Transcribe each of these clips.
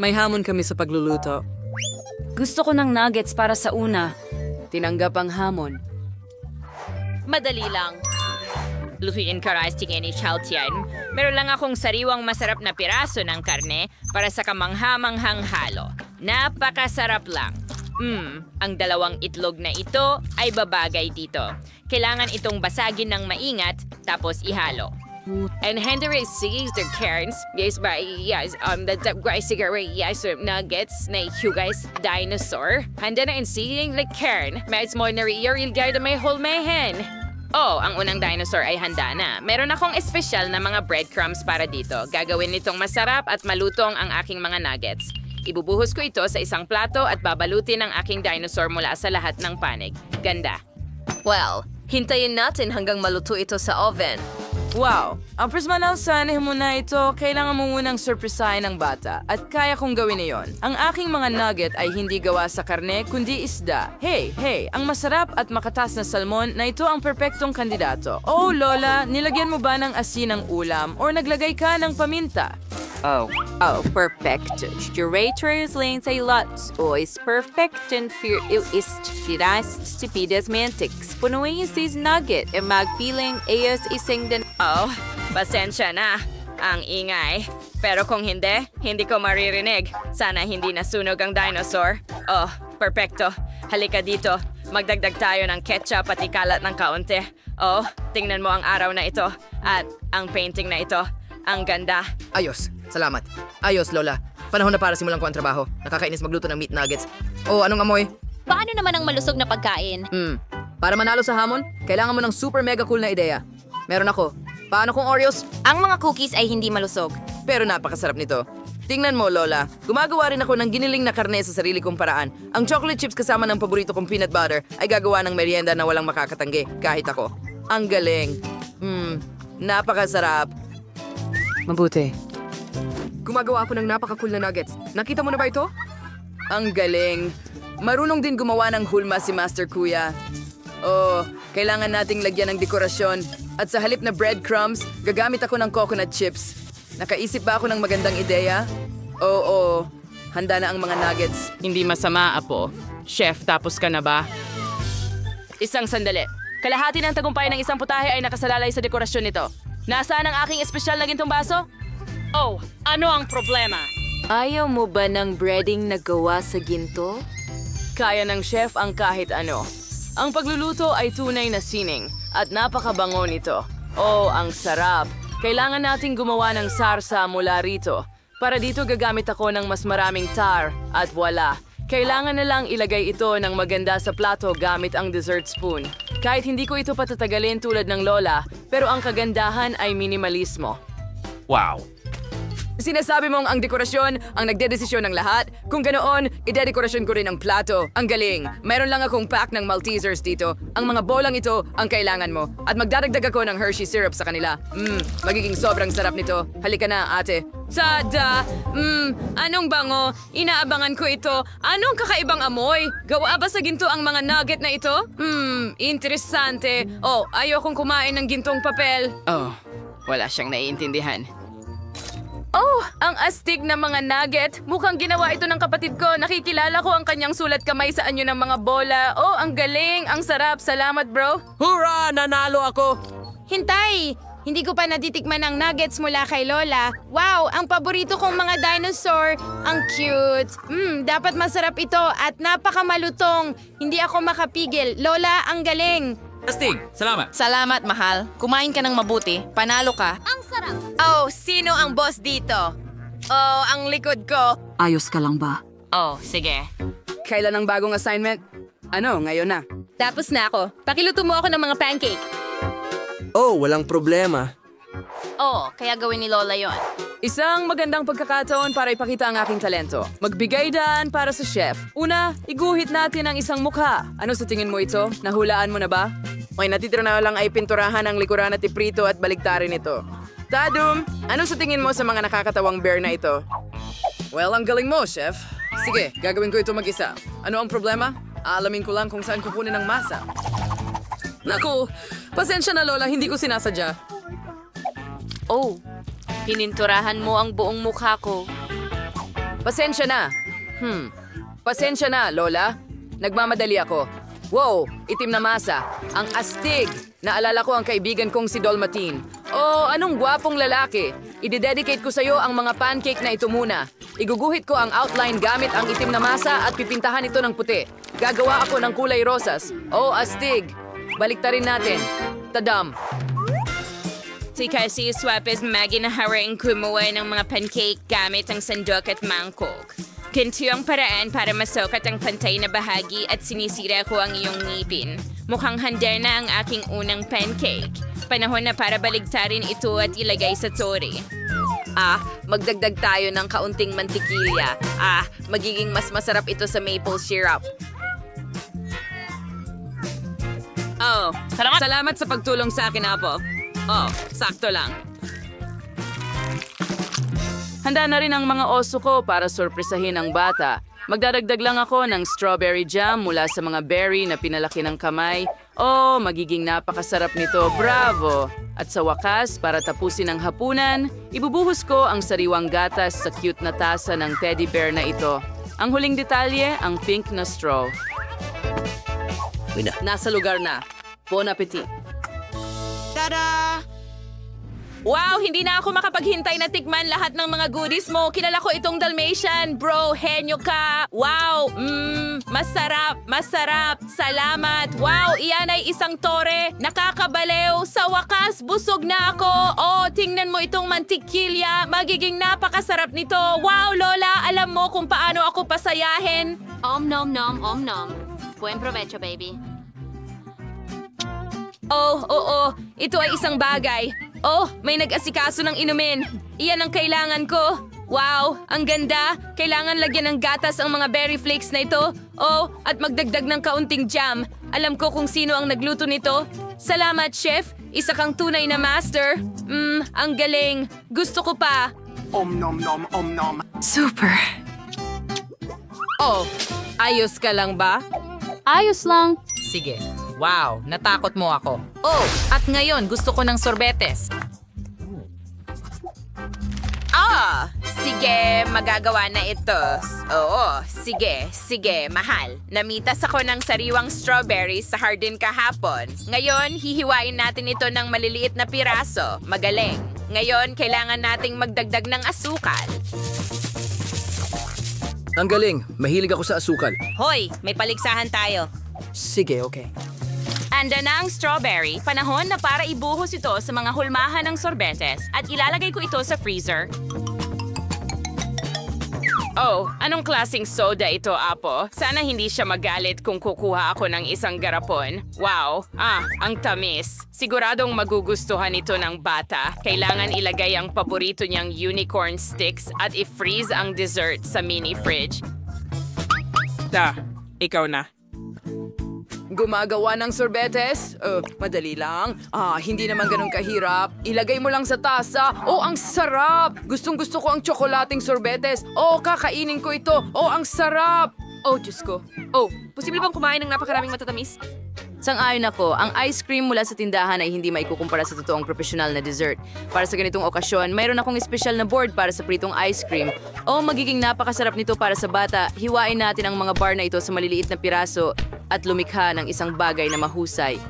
May hamon kami sa pagluluto. Gusto ko ng nuggets para sa una. Tinanggap ang hamon. Madali lang. Lutuin ka rice chicken ni Chaltian. Meron lang akong sariwang masarap na piraso ng karne para sa kamangha-manghang halo. Napakasarap lang. Ang dalawang itlog na ito ay babagay dito. Kailangan itong basagin ng maingat tapos ihalo. And Henry sees the Karens. Yes, but yes, the guys cigarette, yes, nuggets na guys dinosaur. Handa na in seeing like Karen. May more na real guard may whole mehen. Oh, ang unang dinosaur ay handa na. Meron akong espesyal na mga breadcrumbs para dito. Gagawin nitong masarap at malutong ang aking mga nuggets. Ibubuhos ko ito sa isang plato at babalutin ang aking dinosaur mula sa lahat ng panig. Ganda. Well, hintayin natin hanggang maluto ito sa oven. Wow! Ang personal sanahin mo na ito, kailangan mo munang surprisahin ng bata at kaya kong gawin iyon. Ang aking mga nugget ay hindi gawa sa karne kundi isda. Hey! Ang masarap at makatas na salmon na ito ang perpektong kandidato. Oh, Lola, nilagyan mo ba ng asin ng ulam or naglagay ka ng paminta? Oh, perfect. Curators lane say lots. Is perfect and fear ist shirast stupidas mantics. Punuin sis nugget e magpiling ayos ising den. Oh, pasensya na. Ang ingay. Pero kung hindi ko maririnig. Sana hindi nasunog ang dinosaur. Oh, perfecto. Halika dito. Magdagdag tayo ng ketchup at ikalat ng kaunti. Oh, tingnan mo ang araw na ito. At ang painting na ito. Ang ganda. Ayos. Salamat. Ayos, Lola. Panahon na para simulan ko ang trabaho. Nakakainis magluto ng meat nuggets. Oh, anong amoy? Paano naman ang malusog na pagkain? Para manalo sa hamon, kailangan mo ng super mega cool na ideya. Meron ako. Paano kung Oreos? Ang mga cookies ay hindi malusog. Pero napakasarap nito. Tingnan mo, Lola. Gumagawa rin ako ng giniling na karne sa sarili kong paraan. Ang chocolate chips kasama ng paborito kong peanut butter ay gagawa ng merienda na walang makakatanggi, kahit ako. Ang galing. Napakasarap. Mabuti. Gumagawa ako ng napaka-cool na nuggets. Nakita mo na ba ito? Ang galing. Marunong din gumawa ng hulma si Master Kuya. Oh, kailangan nating lagyan ng dekorasyon. At sa halip na breadcrumbs, gagamit ako ng coconut chips. Nakaisip ba ako ng magandang ideya? Oo. Handa na ang mga nuggets. Hindi masama, Apo. Chef, tapos ka na ba? Isang sandali. Kalahati ng tagumpay ng isang putahe ay nakasalalay sa dekorasyon nito. Nasaan ang aking espesyal na gintong baso? Oh, ano ang problema? Ayaw mo ba ng breading na gawa sa ginto? Kaya ng chef ang kahit ano. Ang pagluluto ay tunay na sining at napakabango nito. Oh, ang sarap. Kailangan nating gumawa ng sarsa mula rito. Para dito gagamit ako ng mas maraming tar at wala. Kailangan na lang ilagay ito ng maganda sa plato gamit ang dessert spoon. Kahit hindi ko ito patatagalin tulad ng Lola, pero ang kagandahan ay minimalismo. Wow! Sinasabi mong ang dekorasyon ang nagdedesisyon ng lahat? Kung ganoon, idedekorasyon ko rin ang plato. Ang galing! Mayroon lang akong pack ng Maltesers dito. Ang mga bolang ito ang kailangan mo. At magdadagdag ako ng Hershey syrup sa kanila. Magiging sobrang sarap nito. Halika na, ate. Sada! Anong bango? Inaabangan ko ito. Anong kakaibang amoy? Gawa ba sa ginto ang mga nugget na ito? Interesante. Oh, ayokong kumain ng gintong papel. Oh, wala siyang naiintindihan. Oh, ang astig na mga nugget. Mukhang ginawa ito ng kapatid ko. Nakikilala ko ang kanyang sulat kamay sa anyo ng mga bola. Oh, ang galing. Ang sarap. Salamat, bro. Hurra! Nanalo ako! Hintay! Hindi ko pa natitikman ang nuggets mula kay Lola. Wow, ang paborito kong mga dinosaur. Ang cute. Dapat masarap ito at napakamalutong. Hindi ako makapigil. Lola, ang galing. Astig! Salamat! Salamat, mahal. Kumain ka ng mabuti. Panalo ka. Ang sarap. Oh, sino ang boss dito? Oh, ang likod ko. Ayos ka lang ba? Oh, sige. Kailan ang bagong assignment? Ano, ngayon na. Tapos na ako. Pakiluto mo ako ng mga pancake. Oh, walang problema. Oh, kaya gawin ni Lola yon. Isang magandang pagkakataon para ipakita ang aking talento. Magbigay daan para sa chef. Una, iguhit natin ang isang mukha. Ano sa tingin mo ito? Nahulaan mo na ba? May natitira na lang ay pinturahan ang likuran at iprito at baliktarin ito. Tadum, ano sa tingin mo sa mga nakakatawang bear na ito? Well, ang galing mo, chef. Sige, gagawin ko ito mag-isa. Ano ang problema? Aalamin ko lang kung saan kukunin ang masa. Naku, pasensya na Lola, hindi ko sinasadya. Oh, pininturahan mo ang buong mukha ko. Pasensya na. Pasensya na, Lola. Nagmamadali ako. Wow, itim na masa. Ang astig. Naalala ko ang kaibigan kong si Dolmatine. Oh, anong gwapong lalaki. Idededicate ko sa'yo ang mga pancake na ito muna. Iguguhit ko ang outline gamit ang itim na masa at pipintahan ito ng puti. Gagawa ako ng kulay rosas. Oh, astig. Baliktarin natin. Tadam. Si Cassie Swapes maginaharaing kumuha ng mga pancake gamit ang sandok at mangkok. Ganito ang paraan para masukat ang pantay na bahagi at sinisira ko ang iyong ngipin. Mukhang handa na ang aking unang pancake. Panahon na para baligtarin ito at ilagay sa tori. Magdagdag tayo ng kaunting mantikilya. Magiging mas masarap ito sa maple syrup. Oh, salamat sa pagtulong sa akin, Apo. Oh, sakto lang. Handa na rin ang mga oso ko para sorpresahin ang bata. Magdadagdag lang ako ng strawberry jam mula sa mga berry na pinalaki ng kamay. Oh, magiging napakasarap nito. Bravo! At sa wakas, para tapusin ang hapunan, ibubuhos ko ang sariwang gatas sa cute na tasa ng teddy bear na ito. Ang huling detalye, ang pink na straw. Nasa lugar na. Bon appetit! Tada! Wow, hindi na ako makapaghintay na tikman lahat ng mga goodies mo. Kilala ko itong Dalmatian. Bro, henyo ka. Wow, masarap, masarap. Salamat. Wow, iyan ay isang tore. Nakakabalew. Sa wakas, busog na ako. Oh, tingnan mo itong mantikilya. Magiging napakasarap nito. Wow, Lola, alam mo kung paano ako pasayahin. Om nom nom, om nom. Buen provecho, baby. Oh, oo. Ito ay isang bagay. Oh, may nag-asikaso ng inumin. Iyan ang kailangan ko. Wow, ang ganda. Kailangan lagyan ng gatas ang mga berry flakes na ito. Oh, at magdagdag ng kaunting jam. Alam ko kung sino ang nagluto nito. Salamat, chef. Isa kang tunay na master. Ang galing. Gusto ko pa. Om nom nom, om nom. Super. Oh, ayos ka lang ba? Ayos lang. Sige. Wow, natakot mo ako. Oh, at ngayon gusto ko ng sorbetes. Sige, magagawa na ito. Oo, sige, mahal. Namitas ako ng sariwang strawberries sa hardin kahapon. Ngayon, hihiwain natin ito ng maliliit na piraso. Magaling. Ngayon, kailangan nating magdagdag ng asukal. Ang galing. Mahilig ako sa asukal. Hoy, may paligsahan tayo. Sige, okay. Handa na ang strawberry. Panahon na para ibuhos ito sa mga hulmahan ng sorbetes at ilalagay ko ito sa freezer. Oh, anong klaseng soda ito, Apo? Sana hindi siya magalit kung kukuha ako ng isang garapon. Wow, ang tamis. Siguradong magugustuhan ito ng bata. Kailangan ilagay ang paborito niyang unicorn sticks at i-freeze ang dessert sa mini fridge. Ikaw na. Gumagawa ng sorbetes? Madali lang. Hindi naman ganun kahirap. Ilagay mo lang sa tasa. Oh, ang sarap! Gustong-gusto ko ang tsokolating sorbetes. Oh, kakainin ko ito. Oh, ang sarap! Oh, Diyos ko. Oh, posible bang kumain ng napakaraming matatamis? Sang-ayon ako, ang ice cream mula sa tindahan ay hindi maikukumpara sa totoong profesional na dessert. Para sa ganitong okasyon, mayroon akong espesyal na board para sa pritong ice cream. Magiging napakasarap nito para sa bata. Hiwain natin ang mga bar na ito sa maliliit na piraso at lumikha ng isang bagay na mahusay.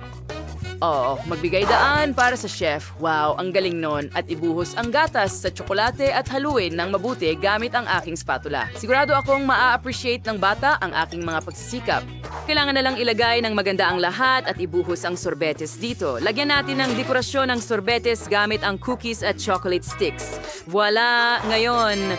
Magbigay daan para sa chef. Wow, ang galing nun. At ibuhos ang gatas sa tsokolate at haluin ng mabuti gamit ang aking spatula. Sigurado akong maa-appreciate ng bata ang aking mga pagsisikap. Kailangan na lang ilagay ng maganda ang lahat at ibuhos ang sorbetes dito. Lagyan natin ng dekorasyon ng sorbetes gamit ang cookies at chocolate sticks. Voila! Ngayon,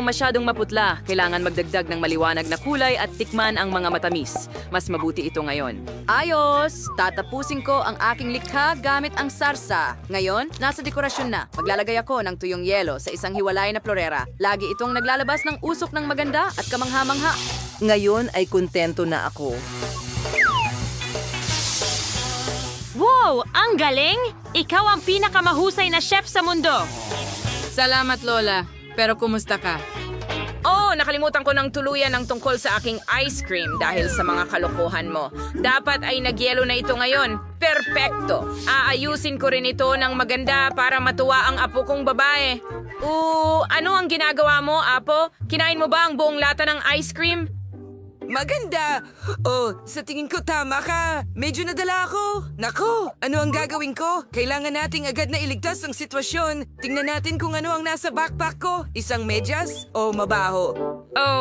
masyadong maputla. Kailangan magdagdag ng maliwanag na kulay at tikman ang mga matamis. Mas mabuti ito ngayon. Ayos! Tatapusin ko ang aking likha gamit ang sarsa. Ngayon, nasa dekorasyon na. Maglalagay ako ng tuyong yelo sa isang hiwalay na florera. Lagi itong naglalabas ng usok ng maganda at kamangha-mangha. Ngayon ay kontento na ako. Wow, ang galing! Ikaw ang pinakamahusay na chef sa mundo. Salamat, Lola. Pero kumusta ka? Nakalimutan ko ng tuluyan ng tungkol sa aking ice cream dahil sa mga kalokohan mo. Dapat ay nagyelo na ito ngayon. Perpekto! Aayusin ko rin ito ng maganda para matuwa ang apo kong babae. Ano ang ginagawa mo, Apo? Kinain mo ba ang buong lata ng ice cream? Maganda! Sa tingin ko tama ka. Medyo nadala ako. Nako, ano ang gagawin ko? Kailangan nating agad na iligtas ang sitwasyon. Tingnan natin kung ano ang nasa backpack ko. Isang medyas o mabaho?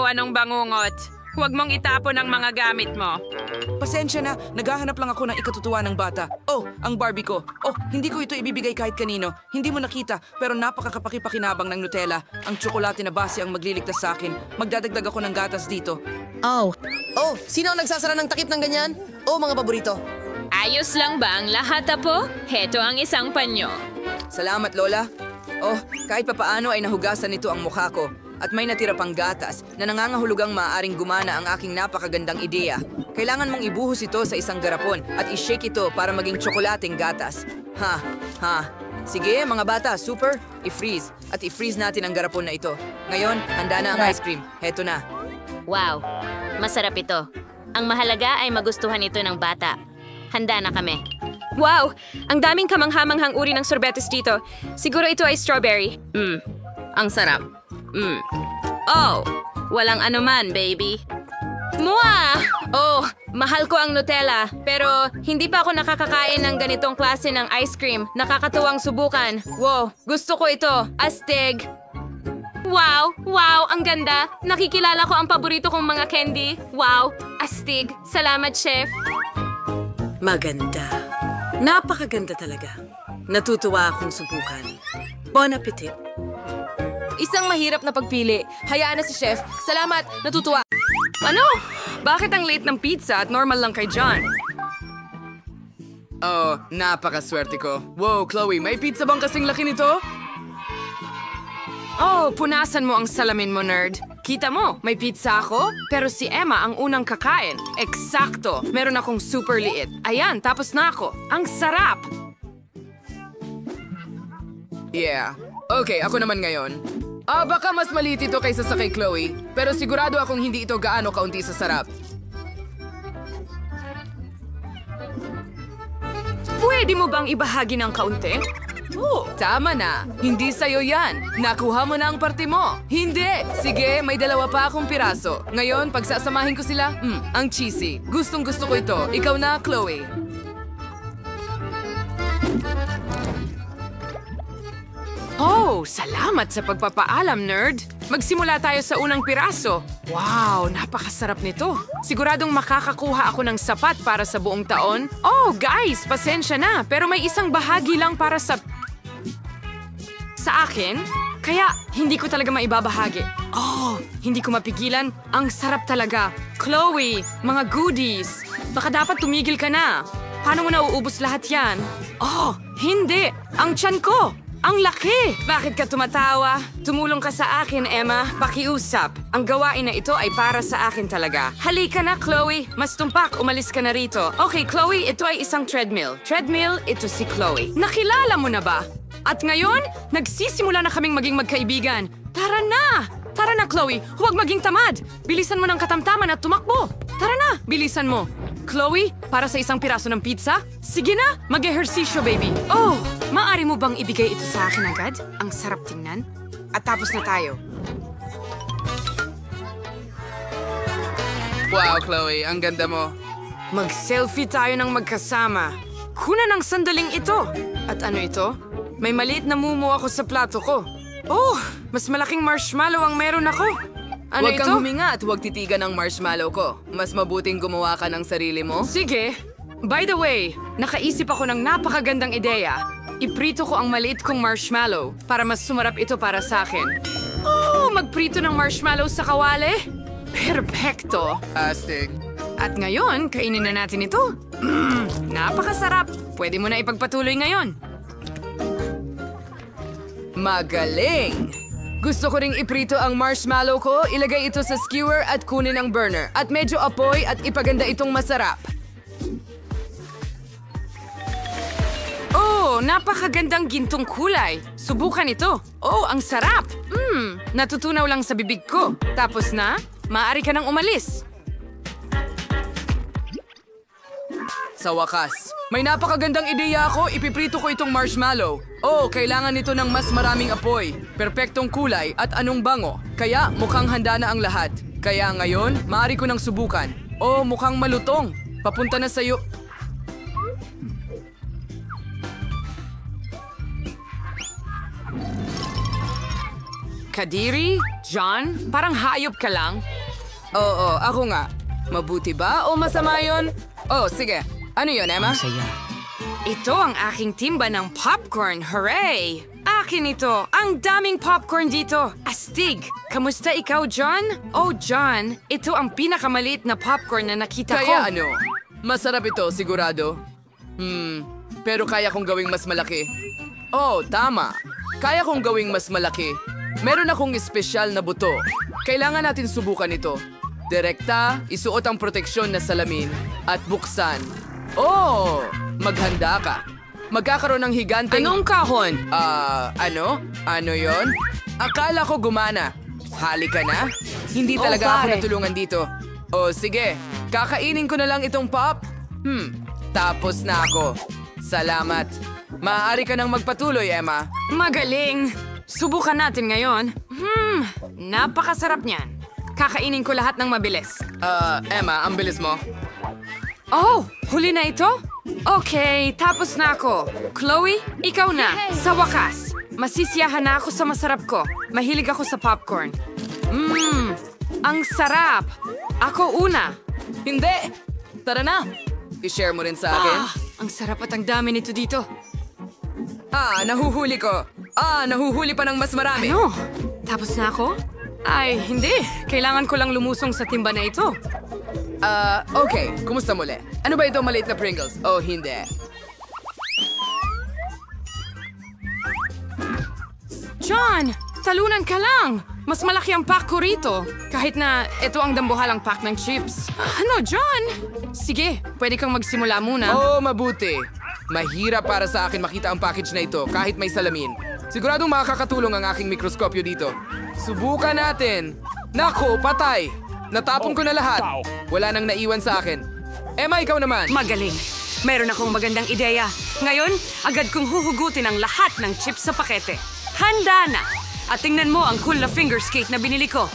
Anong bangungot? Huwag mong itapon ang mga gamit mo. Pasensya na, naghahanap lang ako ng ikatutuwa ng bata. Ang Barbie ko. Hindi ko ito ibibigay kahit kanino. Hindi mo nakita, pero napakakapakipakinabang ng Nutella. Ang tsokolate na base ang magliligtas sa akin. Magdadagdag ako ng gatas dito. Sino ang nagsasara ng takip ng ganyan? Mga paborito. Ayos lang ba ang lahat, Apo? Heto ang isang panyo. Salamat, Lola. Kahit papaano ay nahugasan nito ang mukha ko. At may natira pang gatas na nangangahulugang maaaring gumana ang aking napakagandang ideya. Kailangan mong ibuhos ito sa isang garapon at i-shake ito para maging tsokolating gatas. Sige, mga bata, super, i-freeze. At i-freeze natin ang garapon na ito. Ngayon, handa na ang ice cream. Heto na. Wow, masarap ito. Ang mahalaga ay magustuhan ito ng bata. Handa na kami. Wow! Ang daming kamanghamanghang uri ng sorbetes dito. Siguro ito ay strawberry. Ang sarap. Walang anuman, baby. Mua! Mahal ko ang Nutella. Pero hindi pa ako nakakakain ng ganitong klase ng ice cream. Nakakatuwang subukan. Wow, gusto ko ito. Astig. Wow! Wow! Ang ganda! Nakikilala ko ang paborito kong mga candy. Wow! Astig! Salamat, Chef! Maganda. Napakaganda talaga. Natutuwa akong subukan. Bon appetit! Isang mahirap na pagpili. Hayaan na si Chef. Salamat! Natutuwa! Ano? Bakit ang late ng pizza at normal lang kay John? Napakaswerte ko. Wow, Chloe, may pizza bang kasing laki nito? Punasan mo ang salamin mo, nerd. Kita mo, may pizza ako, pero si Emma ang unang kakain. Eksakto, meron akong super liit. Ayan, tapos na ako. Ang sarap! Yeah. Okay, ako naman ngayon. Baka mas maliit ito kaysa sa kay Chloe, pero sigurado akong hindi ito gaano kaunti sa sarap. Pwede mo bang ibahagi ng kaunti? Tama na. Hindi sa'yo yan. Nakuha mo na ang parte mo. Hindi. Sige, may dalawa pa akong piraso. Ngayon, pagsasamahin ko sila, ang cheesy. Gustong-gusto ko ito. Ikaw na, Chloe. Salamat sa pagpapaalam, nerd. Magsimula tayo sa unang piraso. Wow, napakasarap nito. Siguradong makakakuha ako ng sapat para sa buong taon. Guys, pasensya na, pero may isang bahagi lang para sa akin. Kaya, hindi ko talaga maibabahagi. Hindi ko mapigilan. Ang sarap talaga. Chloe, mga goodies. Baka dapat tumigil ka na. Paano mo nauubos lahat yan? Hindi. Ang tiyan ko. Ang laki! Bakit ka tumatawa? Tumulong ka sa akin, Emma. Pakiusap. Ang gawain na ito ay para sa akin talaga. Halika na, Chloe. Mas tumpak, umalis ka na rito. Okay, Chloe, ito ay isang treadmill. Treadmill, ito si Chloe. Nakilala mo na ba? At ngayon, nagsisimula na kaming maging magkaibigan. Tara na! Tara na, Chloe. Huwag maging tamad. Bilisan mo ng katamtaman at tumakbo. Tara na, bilisan mo. Chloe, para sa isang piraso ng pizza? Sige na, mag-ehersisyo, baby. Maaari mo bang ibigay ito sa akin agad? Ang sarap tingnan. At tapos na tayo. Wow, Chloe, ang ganda mo. Mag-selfie tayo ng magkasama. Kunan ang sandaling ito. At ano ito? May maliit na mumu ako sa plato ko. Mas malaking marshmallow ang meron ako. Ano Huwag ito? kang huminga at huwag titigan ang marshmallow ko. Mas mabuting gumawa ka ng sarili mo. Sige. By the way, nakaisip ako ng napakagandang ideya. Iprito ko ang maliit kong marshmallow para mas sumarap ito para sa akin. Magprito ng marshmallow sa kawali? Perpekto! Astig. At ngayon, kainin na natin ito. Napakasarap. Pwede mo na ipagpatuloy ngayon. Magaling! Gusto ko ring iprito ang marshmallow ko, ilagay ito sa skewer at kunin ang burner. At medyo apoy at ipaganda itong masarap. Napakagandang gintong kulay. Subukan ito. Ang sarap. Natutunaw lang sa bibig ko. Tapos na, maaari ka nang umalis. Sa wakas. May napakagandang ideya ako, ipiprito ko itong marshmallow. Oh, kailangan nito ng mas maraming apoy, perpektong kulay at anong bango. Kaya mukhang handa na ang lahat. Kaya ngayon, maaari ko nang subukan. Oh, mukhang malutong. Papunta na sa'yo. Kadiri? John? Parang hayop ka lang. Oo, ako nga. Mabuti ba o masama yun? Oh, sige. Ano yun, Emma? Ito ang aking timba ng popcorn. Hooray! Akin ito. Ang daming popcorn dito. Astig! Kamusta ikaw, John? Oh, John, ito ang pinakamaliit na popcorn na nakita ko. Kaya ano? Masarap ito, sigurado. Pero kaya kong gawing mas malaki. Oh, tama. Kaya kong gawing mas malaki. Meron akong espesyal na buto. Kailangan natin subukan ito. Direkta, isuot ang proteksyon na salamin at buksan. Oh! Maghanda ka. Magkakaroon ng higanteng... Anong kahon? Ano? Ano yon? Akala ko gumana. Halika na. Hindi talaga ako natulungan dito. Oh, sige. Kakainin ko na lang itong pop. Tapos na ako. Salamat. Maaari ka nang magpatuloy, Emma. Magaling! Subukan natin ngayon. Napakasarap niyan. Kakainin ko lahat ng mabilis. Emma, ang bilis mo. Oh, huli na ito? Okay, tapos na ako. Chloe, ikaw na. Sa wakas. Masisiyahan na ako sa masarap ko. Mahilig ako sa popcorn. Ang sarap. Ako una. Hindi. Tara na. I-share mo rin sa akin. Ang sarap at ang dami nito dito. Nahuhuli ko. Nahuhuli pa ng mas marami. Ano? Tapos na ako? Ay, hindi. Kailangan ko lang lumusong sa timba na ito. Okay. Kumusta muli? Ano ba ito maliit na Pringles? Oh, hindi. John! Talunan ka lang! Mas malaki ang pack ko rito. Kahit na ito ang dambuhalang pack ng chips. Ano, John? Sige, pwede kang magsimula muna. Oh, mabuti. Mahirap para sa akin makita ang package na ito kahit may salamin. Siguradong makakatulong ang aking mikroskopyo dito. Subukan natin. Nako, patay. Natapon ko na lahat. Wala nang naiwan sa akin. Emma, ikaw naman. Magaling. Meron akong magandang ideya. Ngayon, agad kong huhugutin ang lahat ng chips sa pakete. Handa na! At tingnan mo ang cool na finger skate na binili ko.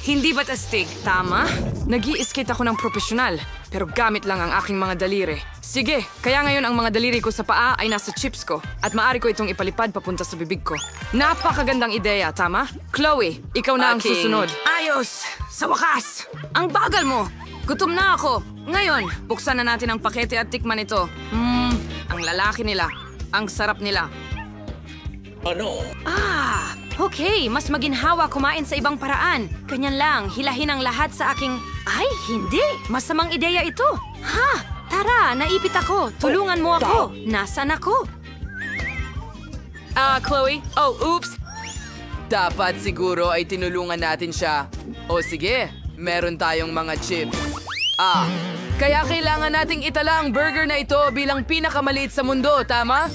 Hindi ba't astig? Tama? Nag-i-skate ako ng profesional, pero gamit lang ang aking mga daliri. Sige, kaya ngayon ang mga daliri ko sa paa ay nasa chips ko at maaari ko itong ipalipad papunta sa bibig ko. Napakagandang ideya, tama? Chloe, ikaw na ang susunod. Ayos! Sa wakas! Ang bagal mo! Gutom na ako! Ngayon, buksan na natin ang pakete at tikman ito. Ang lalaki nila. Ang sarap nila. Ano? Okay, mas maginhawa kumain sa ibang paraan. Ganyan lang, hilahin ang lahat sa aking... Ay, hindi! Masamang ideya ito. Tara, naipit ako. Tulungan mo ako. Nasaan ako? Chloe? Oh, oops! Dapat siguro ay tinulungan natin siya. O sige, meron tayong mga chips. Kaya kailangan nating itala ang burger na ito bilang pinakamaliit sa mundo, tama?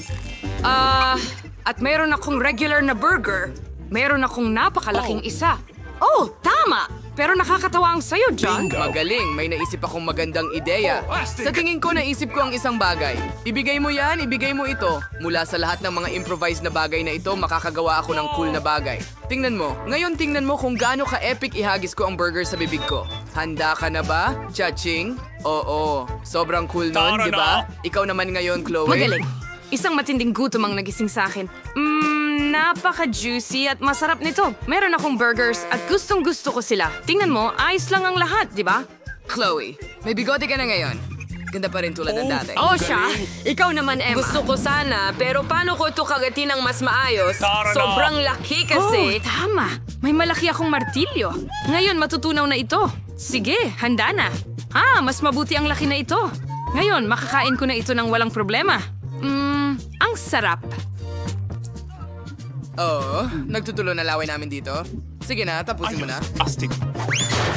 At meron akong regular na burger. Meron akong napakalaking isa. Oh, tama! Pero nakakatawa ang sayo, John. Magaling, may naisip akong magandang ideya. Sa tingin ko, naisip ko ang isang bagay. Ibigay mo yan, ibigay mo ito. Mula sa lahat ng mga improvised na bagay na ito, makakagawa ako ng cool na bagay. Tingnan mo. Ngayon tingnan mo kung gaano ka-epic ihagis ko ang burger sa bibig ko. Handa ka na ba, Cha-Ching? Oo, sobrang cool nun, di ba? Ikaw naman ngayon, Chloe. Magaling. Isang matinding gutom ang nagising sa akin. Napaka-juicy at masarap nito. Meron akong burgers at gustong-gusto ko sila. Tingnan mo, ayos lang ang lahat, di ba? Chloe, may bigote ka na ngayon. Ganda pa rin tulad ng dati. Oh, siya? Ikaw naman, Emma. Gusto ko sana, pero paano ko ito kagatin ng mas maayos? Sobrang laki kasi. Oh, tama. May malaki akong martilyo. Ngayon, matutunaw na ito. Sige, handa na. Mas mabuti ang laki na ito. Ngayon, makakain ko na ito ng walang problema. Ang sarap. Oo, nagtutulo na laway namin dito. Sige na, tapusin mo na. Astig.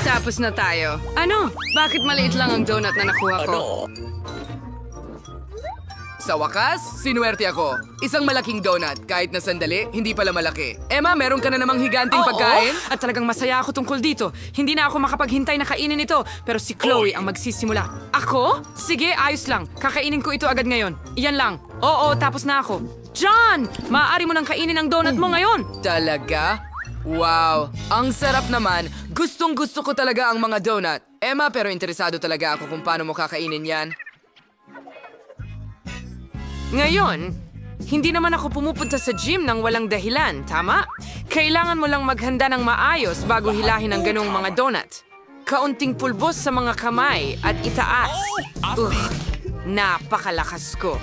Tapos na tayo. Ano? Bakit maliit lang ang donut na nakuha ko? Sa wakas, sinuwerte ako. Isang malaking donut, kahit na sandali, hindi pala malaki. Emma, meron ka na namang higanting pagkain? At talagang masaya ako tungkol dito. Hindi na ako makapaghintay na kainin ito, pero si Chloe ang magsisimula. Ako? Sige, ayos lang. Kakainin ko ito agad ngayon. Iyan lang. Oo, tapos na ako. John! Maaari mo nang kainin ang donut mo ngayon. Talaga? Wow, ang sarap naman. Gustong-gusto ko talaga ang mga donut. Emma, pero interesado talaga ako kung paano mo kakainin yan. Ngayon, hindi naman ako pumupunta sa gym ng walang dahilan, tama? Kailangan mo lang maghanda ng maayos bago hilahin ang ganong mga donut. Kaunting pulbos sa mga kamay at itaas. Napakalakas ko.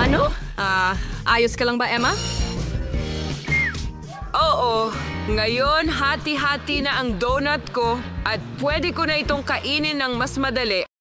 Ano? Ayos ka lang ba, Emma? Oo, ngayon hati-hati na ang donut ko at pwede ko na itong kainin ng mas madali.